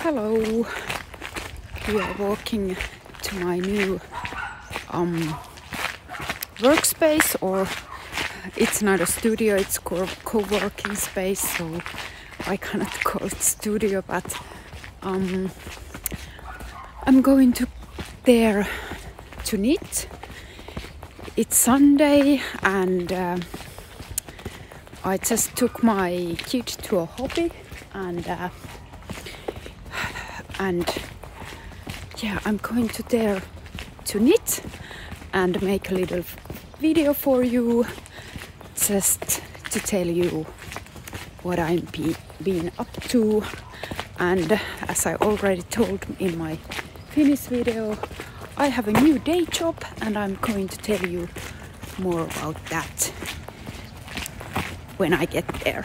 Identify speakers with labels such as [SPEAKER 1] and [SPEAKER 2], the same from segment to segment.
[SPEAKER 1] Hello, we are walking to my new workspace, or it's not a studio, it's co-working space, so I cannot call it studio, but I'm going there to knit. It's Sunday and I just took my kid to a hobby and yeah, I'm going there to knit and make a little video for you, just to tell you what I'm been up to. And as I already told in my Finnish video, I have a new day job and I'm going to tell you more about that when I get there.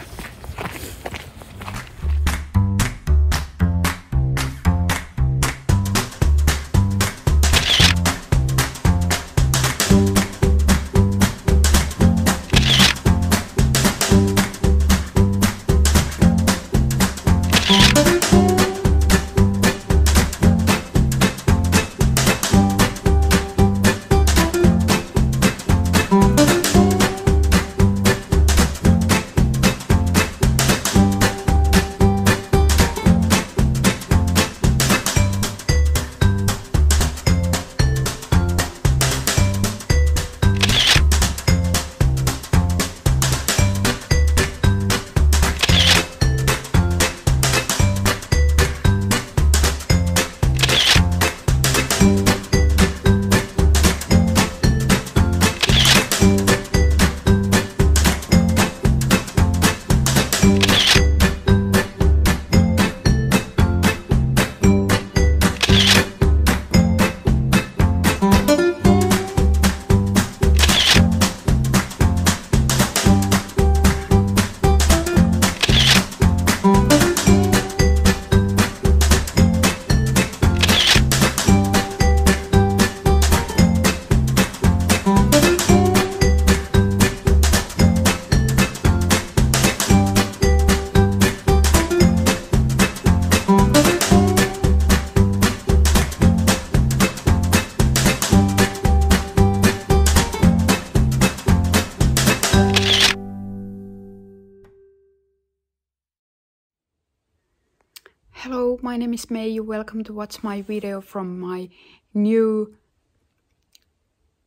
[SPEAKER 1] Hello, my name is Meiju. Welcome to watch my video from my new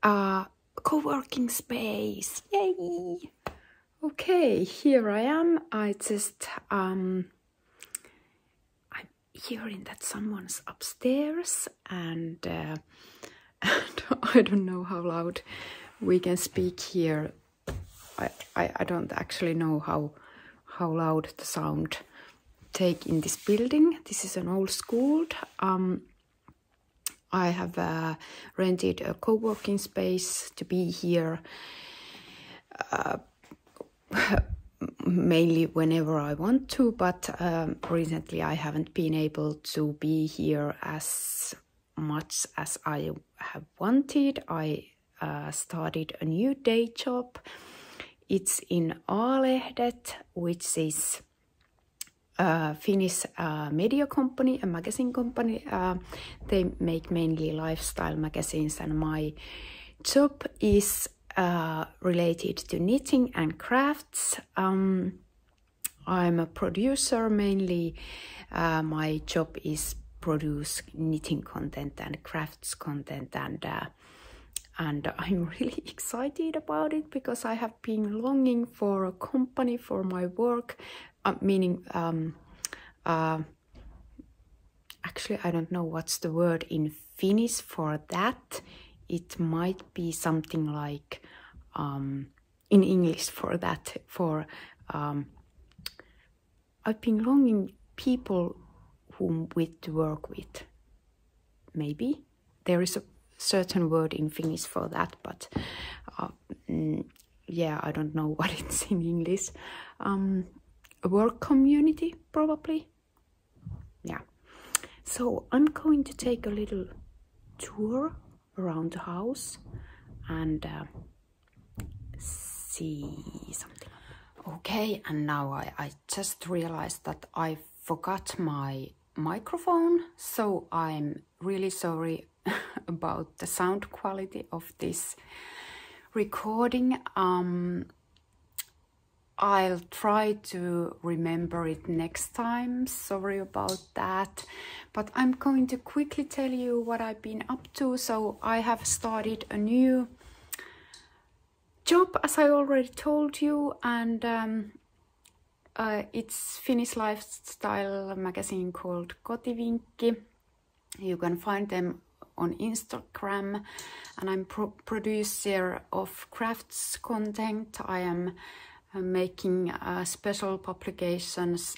[SPEAKER 1] co-working space. Yay! Okay, here I am. I'm hearing that someone's upstairs and I don't know how loud we can speak here. I don't actually know how loud the sound take in this building. This is an old school. I have rented a co-working space to be here mainly whenever I want to, but recently I haven't been able to be here as much as I have wanted. I started a new day job. It's in A-lehdet, which is Finnish media company, a magazine company. They make mainly lifestyle magazines, and my job is related to knitting and crafts. I'm a producer mainly. My job is produce knitting content and crafts content, and I'm really excited about it because I have been longing for a company for my work. Actually, I don't know what's the word in Finnish for that. It might be something like in English for that. I've been longing people whom to work with. Maybe there is a certain word in Finnish for that, but yeah, I don't know what it's in English. A work community, probably. Yeah. So I'm going to take a little tour around the house and see something. Okay, and now I just realized that I forgot my microphone, so I'm really sorry about the sound quality of this recording. I'll try to remember it next time, sorry about that, but I'm going to quickly tell you what I've been up to. So I have started a new job, as I already told you, and it's Finnish lifestyle magazine called Kotivinkki. You can find them on Instagram, and I'm producer of crafts content. I am making special publications,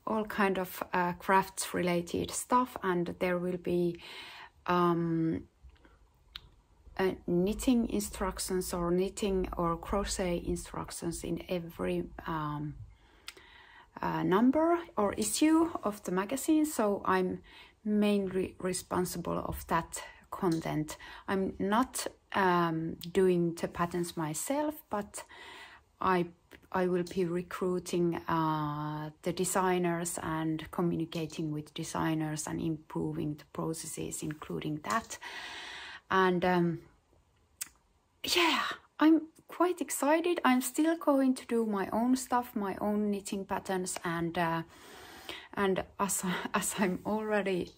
[SPEAKER 1] all kind of crafts related stuff, and there will be knitting instructions or knitting or crochet instructions in every number or issue of the magazine. So I'm mainly responsible of that content. I'm not doing the patterns myself, but I will be recruiting the designers and communicating with designers and improving the processes, including that. And yeah, I'm quite excited. I'm still going to do my own stuff, my own knitting patterns, and as I'm already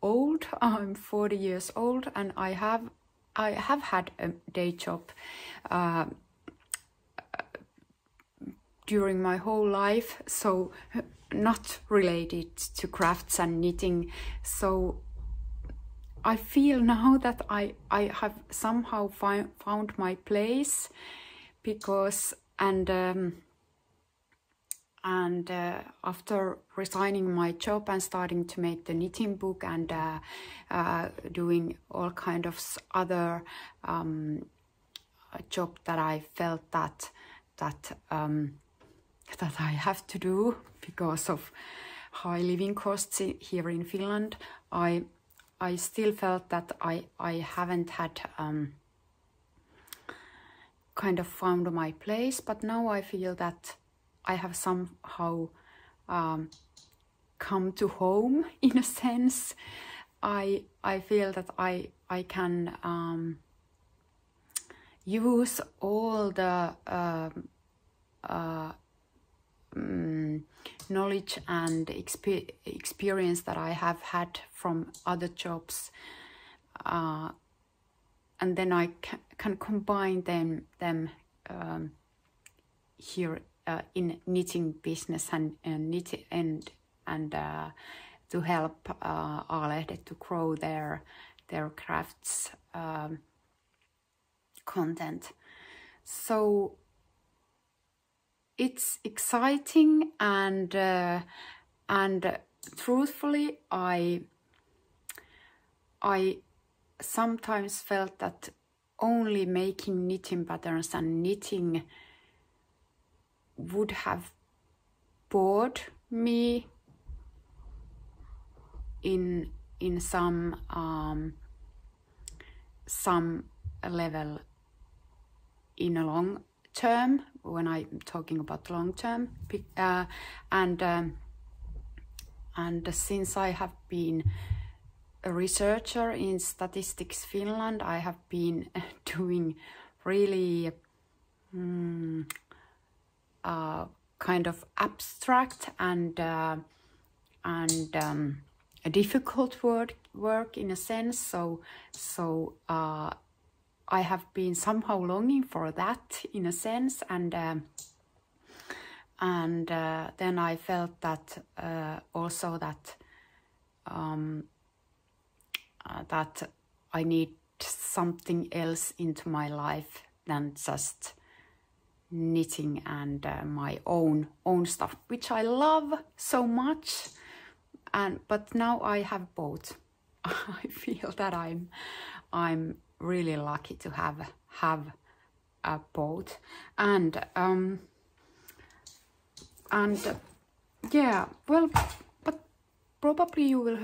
[SPEAKER 1] old, I'm 40 years old, and I have had a day job during my whole life, so not related to crafts and knitting. So I feel now that I have somehow found my place, because after resigning my job and starting to make the knitting book and doing all kind of other job that I felt that I have to do because of high living costs here in Finland, I still felt that I haven't had kind of found my place, but now I feel that I have somehow come to home in a sense. I feel that I can use all the knowledge and experience that I have had from other jobs, and then I can combine them here in knitting business and to help A-lehdet to grow their crafts content. So it's exciting, and truthfully, I sometimes felt that only making knitting patterns and knitting would have bored me in some level in a long term, when I'm talking about long term, and since I have been a researcher in Statistics Finland, I have been doing really kind of abstract and a difficult work in a sense. So I have been somehow longing for that in a sense, and then I felt that also that that I need something else into my life than just knitting and my own stuff, which I love so much. But now I have both. I feel that I'm really lucky to have both, and yeah, well, but probably you will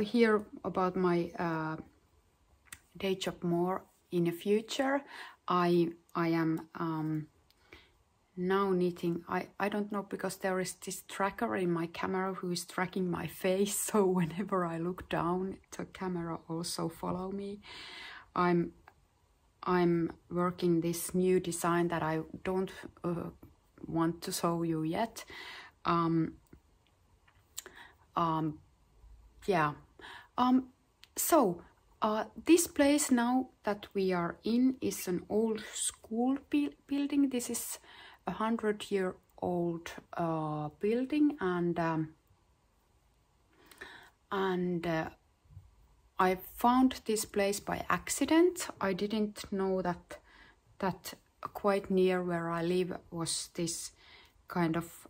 [SPEAKER 1] hear about my day job more in the future. I am now knitting. I don't know, because there is this tracker in my camera who is tracking my face, so whenever I look down, the camera also follow me. I'm working this new design that I don't want to show you yet. This place now that we are in is an old school building. This is 100-year-old building, and I found this place by accident. I didn't know that quite near where I live was this kind of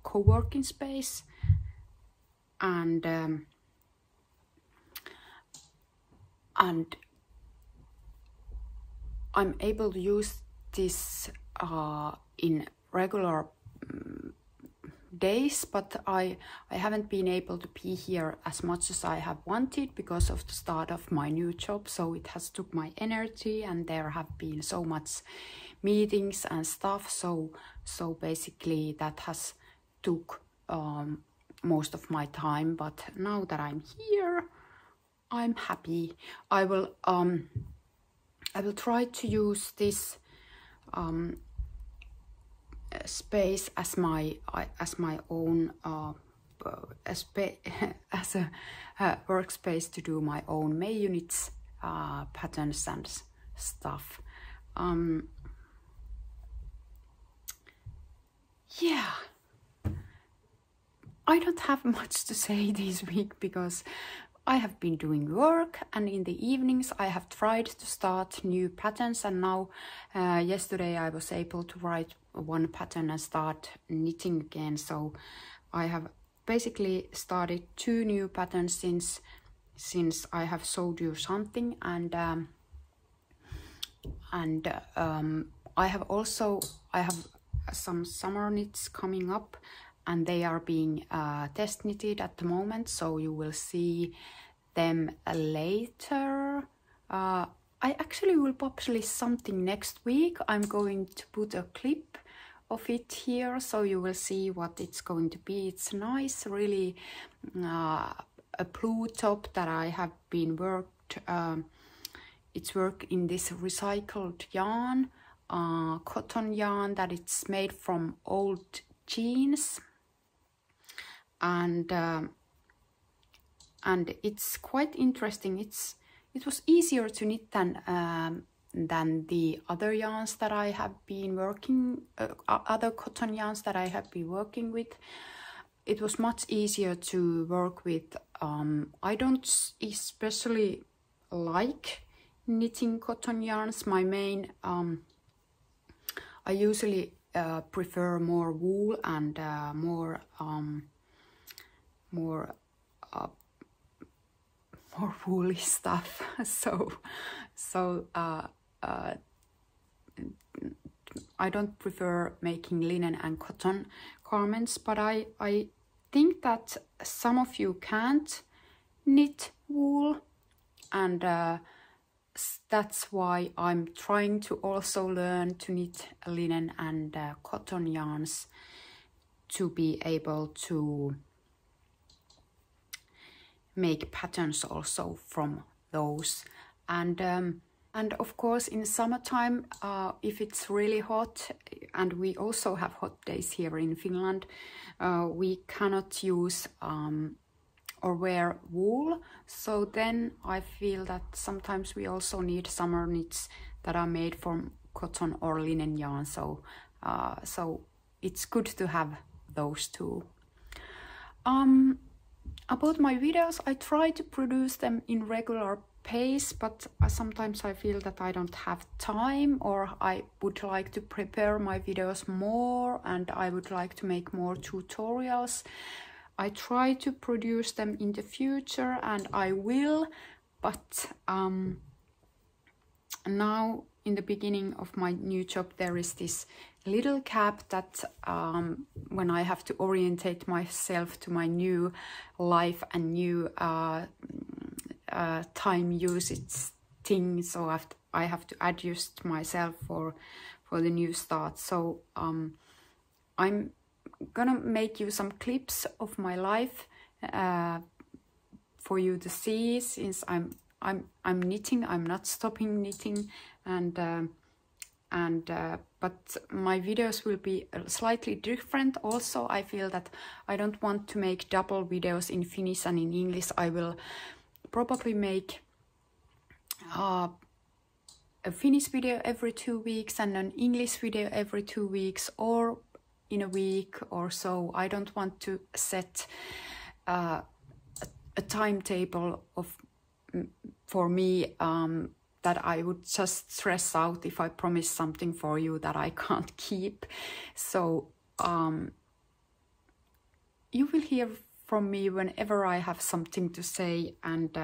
[SPEAKER 1] co-working space, and I'm able to use this in regular days, but I haven't been able to be here as much as I have wanted because of the start of my new job, so it has took my energy, and there have been so much meetings and stuff, so basically that has took most of my time. But now that I'm here, I'm happy. I will try to use this space as my own as a workspace to do my own Meiju Knits patterns and stuff. Yeah, I don't have much to say this week because I have been doing work, and in the evenings I have tried to start new patterns, and now yesterday I was able to write one pattern and start knitting again. So I have basically started 2 new patterns since I have showed you something, and I have some summer knits coming up, and they are being test knitted at the moment, so you will see them later. I actually will publish something next week. I'm going to put a clip of it here, so you will see what it's going to be. It's nice, really a blue top that I have been worked. It's worked in this recycled yarn, cotton yarn that it's made from old jeans. And it's quite interesting. It was easier to knit than the other yarns that I have been working, other cotton yarns that I have been working with. It was much easier to work with. I don't especially like knitting cotton yarns. My main, I usually prefer more wool and more woolly stuff. So I don't prefer making linen and cotton garments, but I think that some of you can't knit wool, and that's why I'm trying to also learn to knit linen and cotton yarns to be able to make patterns also from those. And of course in summertime, if it's really hot, and we also have hot days here in Finland, we cannot use or wear wool, so then I feel that sometimes we also need summer knits that are made from cotton or linen yarn, so it's good to have those two. About my videos, I try to produce them in regular pace, but sometimes I feel that I don't have time, or I would like to prepare my videos more, and I would like to make more tutorials. I try to produce them in the future, and I will, but now in the beginning of my new job there is this little gap that when I have to orientate myself to my new life and new time usage thing, so I have to adjust myself for for the new start. So I'm gonna make you some clips of my life for you to see, since I'm knitting. I'm not stopping knitting, but my videos will be slightly different. Also, I feel that I don't want to make double videos in Finnish and in English. I will probably make a Finnish video every 2 weeks and an English video every 2 weeks, or in a week or so. I don't want to set a timetable for me that I would just stress out if I promise something for you that I can't keep. So you will hear from me whenever I have something to say, and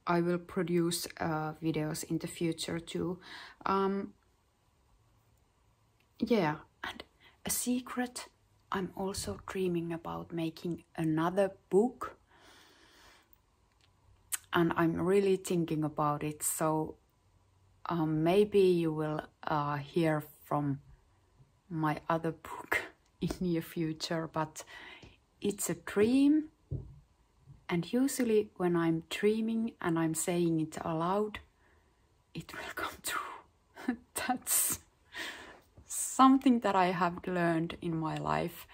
[SPEAKER 1] I will produce videos in the future too. Yeah, and a secret, I'm also dreaming about making another book, and I'm really thinking about it. So maybe you will hear from my other book in near future, but it's a dream. And usually when I'm dreaming and I'm saying it aloud, it will come true. That's something that I have learned in my life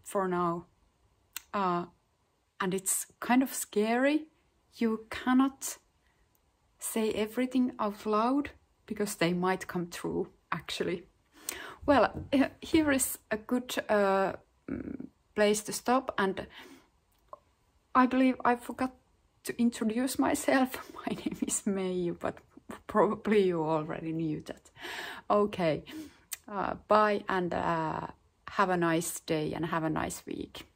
[SPEAKER 1] for now. And it's kind of scary. You cannot say everything out loud because they might come true, actually. Well, here is a good place to stop, and I believe I forgot to introduce myself. My name is Meiju, but probably you already knew that. Okay, bye, and have a nice day and have a nice week.